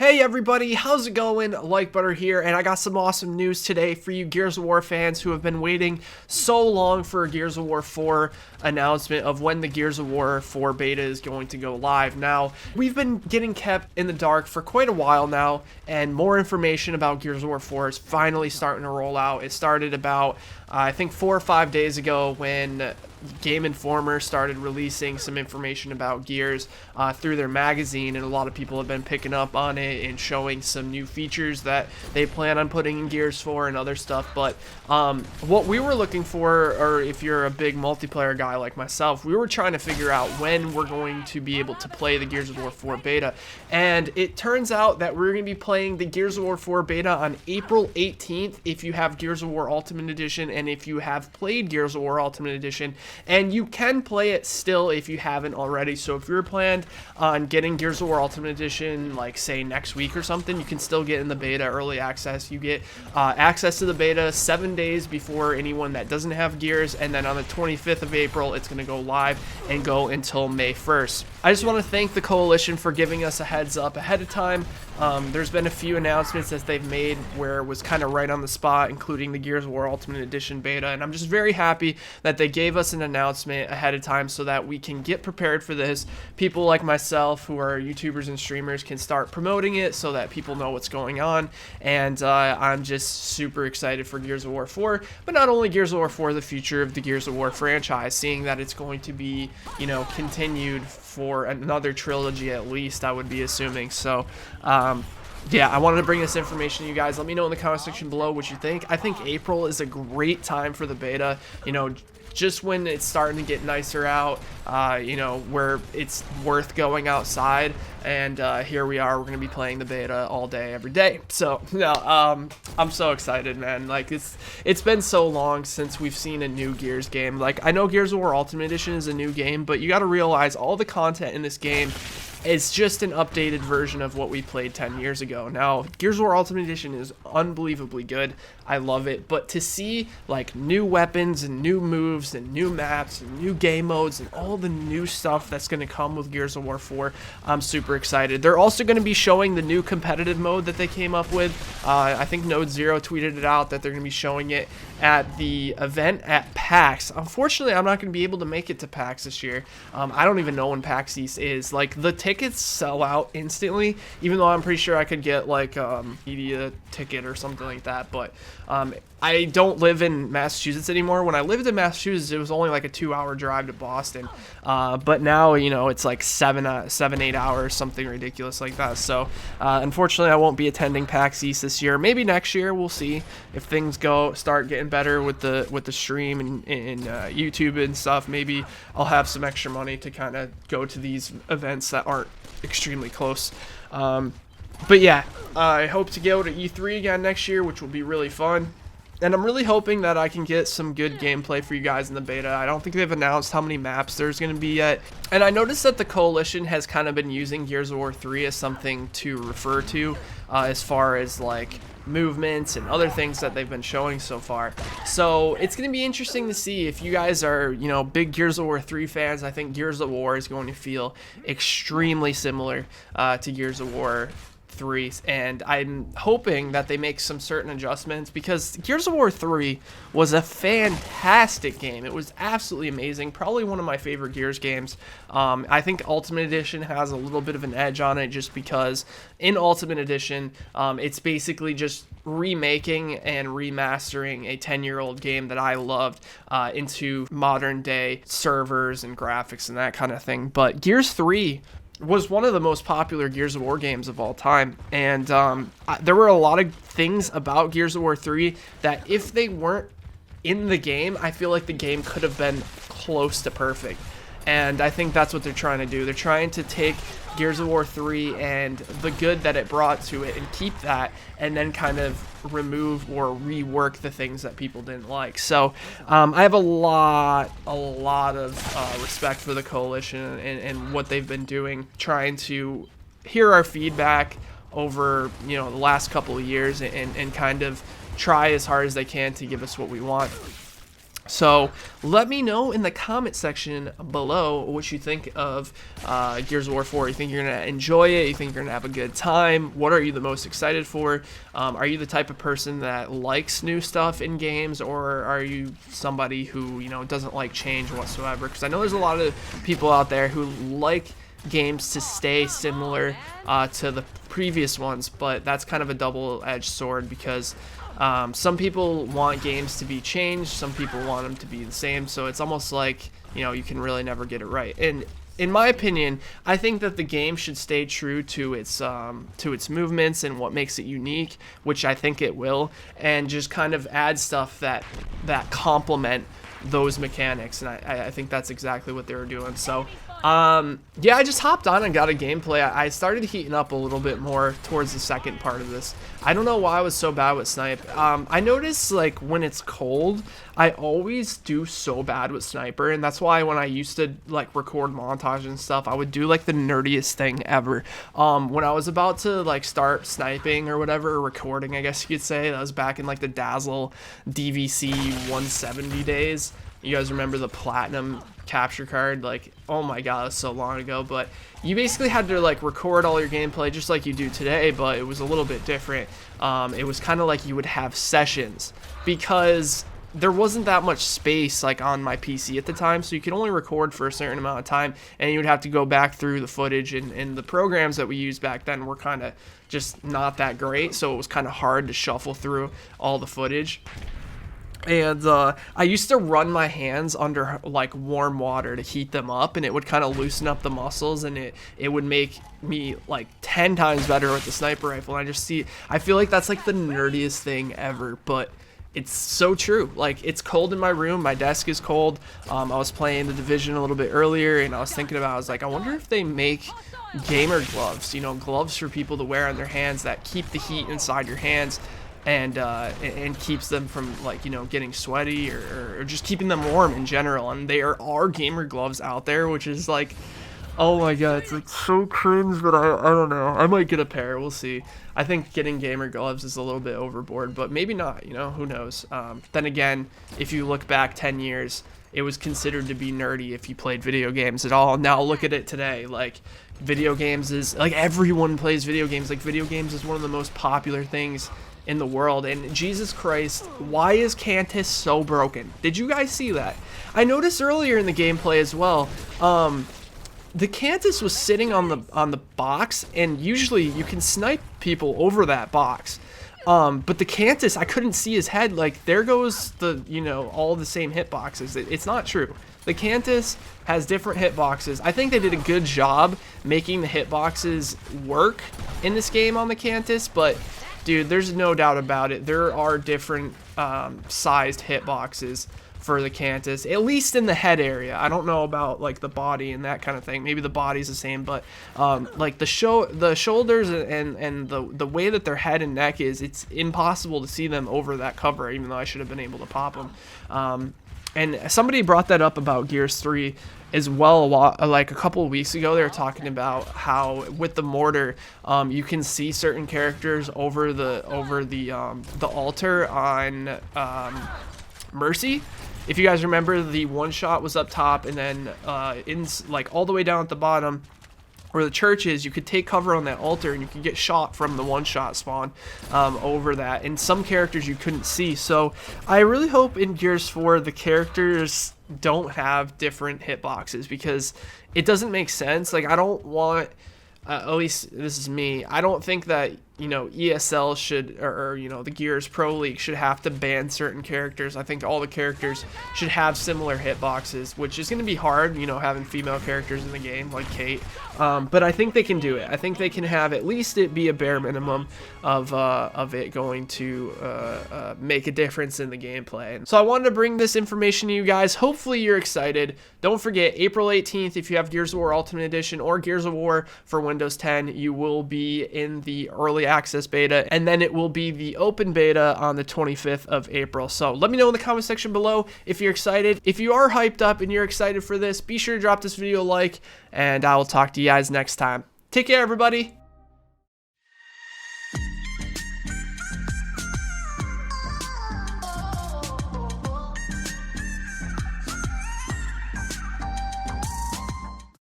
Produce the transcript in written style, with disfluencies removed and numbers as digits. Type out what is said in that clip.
Hey everybody, how's it going? Like Butter here, and I got some awesome news today for you Gears of War fans who have been waiting so long for a Gears of War 4 announcement of when the Gears of War 4 beta is going to go live. Now, we've been getting kept in the dark for quite a while now, and more information about Gears of War 4 is finally starting to roll out. It started about, I think 4 or 5 days ago when Game Informer started releasing some information about Gears through their magazine, and a lot of people have been picking up on it and showing some new features that they plan on putting in Gears 4 and other stuff. But what we were looking for, or if you're a big multiplayer guy like myself, we were trying to figure out when we're going to be able to play the Gears of War 4 beta, and it turns out that we're going to be playing the Gears of War 4 beta on April 18th if you have Gears of War Ultimate Edition, and if you have played Gears of War Ultimate Edition. And you can play it still if you haven't already. So if you're planned on getting Gears of War Ultimate Edition, like say next week or something, you can still get in the beta early access. You get access to the beta 7 days before anyone that doesn't have Gears, and then on the 25th of April, it's going to go live and go until May 1st. I just want to thank the Coalition for giving us a heads up ahead of time. There's been a few announcements that they've made where it was kind of right on the spot, including the Gears of War Ultimate Edition beta, and I'm just very happy that they gave us an announcement ahead of time so that we can get prepared for this. People like myself who are YouTubers and streamers can start promoting it so that people know what's going on, and I'm just super excited for Gears of War 4, but not only Gears of War 4, the future of the Gears of War franchise, seeing that it's going to be, you know, continued for another trilogy at least, I would be assuming. So yeah, I wanted to bring this information to you guys. Let me know in the comment section below what you think. I think April is a great time for the beta, you know, just when it's starting to get nicer out, you know, where it's worth going outside. And here we are, we're going to be playing the beta all day, every day. So, no, I'm so excited, man. Like, it's been so long since we've seen a new Gears game. Like, I know Gears of War Ultimate Edition is a new game, but you got to realize all the content in this game is just an updated version of what we played 10 years ago. Now, Gears of War Ultimate Edition is unbelievably good. I love it. But to see, like, new weapons and new moves and new maps and new game modes and all the new stuff that's going to come with Gears of War 4, I'm super excited. They're also going to be showing the new competitive mode that they came up with. I think Node Zero tweeted it out that they're going to be showing it at the event at PAX. Unfortunately, I'm not going to be able to make it to PAX this year. I don't even know when PAX East is. Like, the tickets sell out instantly, even though I'm pretty sure I could get like media ticket or something like that. But I don't live in Massachusetts anymore. When I lived in Massachusetts, it was only like a 2-hour drive to Boston. But now, you know, it's like 7-8 hours, something ridiculous like that. So unfortunately, I won't be attending PAX East this year. Maybe next year, we'll see if things start getting better with the stream and YouTube and stuff. Maybe I'll have some extra money to kind of go to these events that aren't extremely close. But yeah, I hope to go to E3 again next year, which will be really fun. And I'm really hoping that I can get some good gameplay for you guys in the beta. I don't think they've announced how many maps there's going to be yet. And I noticed that the Coalition has kind of been using Gears of War 3 as something to refer to as far as like movements and other things that they've been showing so far. So it's going to be interesting to see if you guys are, you know, big Gears of War 3 fans. I think Gears of War is going to feel extremely similar to Gears of War 3, and I'm hoping that they make some certain adjustments, because Gears of War 3 was a fantastic game. It was absolutely amazing, probably one of my favorite Gears games. I think Ultimate Edition has a little bit of an edge on it, just because in Ultimate Edition it's basically just remaking and remastering a 10-year-old game that I loved into modern day servers and graphics and that kind of thing. But Gears 3 was one of the most popular Gears of War games of all time, and there were a lot of things about Gears of War 3 that if they weren't in the game, I feel like the game could have been close to perfect. And I think that's what they're trying to do. They're trying to take Gears of War 3 and the good that it brought to it and keep that, and then kind of remove or rework the things that people didn't like. So I have a lot of respect for the Coalition and what they've been doing, trying to hear our feedback over, you know, the last couple of years and kind of try as hard as they can to give us what we want. So let me know in the comment section below what you think of Gears of War 4. You think you're going to enjoy it? You think you're going to have a good time? What are you the most excited for? Are you the type of person that likes new stuff in games, or are you somebody who, you know, doesn't like change whatsoever? Because I know there's a lot of people out there who like games to stay similar to the previous ones, but that's kind of a double-edged sword, because some people want games to be changed, some people want them to be the same, so it's almost like, you know, you can really never get it right. And in my opinion, I think that the game should stay true to its movements and what makes it unique, which I think it will, and just kind of add stuff that complement those mechanics, and I think that's exactly what they were doing. So yeah, I just hopped on and got a gameplay. I started heating up a little bit more towards the second part of this. I don't know why I was so bad with snipe. I noticed, like, when it's cold, I always do so bad with sniper, and that's why when I used to, like, record montage and stuff, I would do, like, the nerdiest thing ever. When I was about to, like, start sniping or whatever, or recording, I guess you could say, that was back in, like, the Dazzle DVC 170 days. You guys remember the platinum capture card? Like, oh my god, that was so long ago. But you basically had to, like, record all your gameplay just like you do today, but it was a little bit different. It was kind of like you would have sessions, because there wasn't that much space, like, on my PC at the time, so you could only record for a certain amount of time, and you would have to go back through the footage, and the programs that we used back then were kind of just not that great, so it was kind of hard to shuffle through all the footage. And I used to run my hands under, like, warm water to heat them up, and it would kind of loosen up the muscles, and it would make me, like, 10 times better with the sniper rifle. And I feel like that's, like, the nerdiest thing ever, but it's so true. Like, it's cold in my room, my desk is cold. I was playing The Division a little bit earlier, and I was thinking about, I was like, I wonder if they make gamer gloves, you know, gloves for people to wear on their hands that keep the heat inside your hands, and keeps them from, like, you know, getting sweaty, or just keeping them warm in general. And there are gamer gloves out there, which is like, oh my god, it's like so cringe, but I don't know. I might get a pair, we'll see. I think getting gamer gloves is a little bit overboard, but maybe not, you know, who knows. Then again, if you look back 10 years, it was considered to be nerdy if you played video games at all. Now look at it today. Like, video games is, like, everyone plays video games. Like, video games is one of the most popular things in the world. And Jesus Christ, why is Cantus so broken? Did you guys see that? I noticed earlier in the gameplay as well, the Cantus was sitting on the box, and usually you can snipe people over that box. But the Cantus, I couldn't see his head. Like, there goes the, you know, all the same hitboxes. It's not true. The Cantus has different hitboxes. I think they did a good job making the hitboxes work in this game on the Cantus, but dude, there's no doubt about it. There are different sized hitboxes for the Cantus, at least in the head area. I don't know about, like, the body and that kind of thing. Maybe the body's the same, but like the shoulders and the way that their head and neck is, it's impossible to see them over that cover, even though I should have been able to pop them. And somebody brought that up about Gears 3 as well, like a couple of weeks ago. They were talking about how with the mortar, you can see certain characters over the altar on Mercy. If you guys remember, the one shot was up top, and then in, like, all the way down at the bottom where the church is, you could take cover on that altar, and you could get shot from the one-shot spawn over that. And some characters you couldn't see. So I really hope in Gears 4 the characters don't have different hitboxes, because it doesn't make sense. Like, I don't want, at least this is me, I don't think that, you know, ESL should, or you know, the Gears Pro League should have to ban certain characters. I think all the characters should have similar hitboxes, which is going to be hard, you know, having female characters in the game like Kate. But I think they can do it. I think they can have at least it be a bare minimum of it going to make a difference in the gameplay. So I wanted to bring this information to you guys. Hopefully you're excited. Don't forget, April 18th, if you have Gears of War Ultimate Edition or Gears of War for Windows 10, you will be in the early access beta, and then it will be the open beta on the 25th of April. So let me know in the comment section below if you're excited. If you are hyped up and you're excited for this, be sure to drop this video a like, and I will talk to you guys next time. Take care, everybody.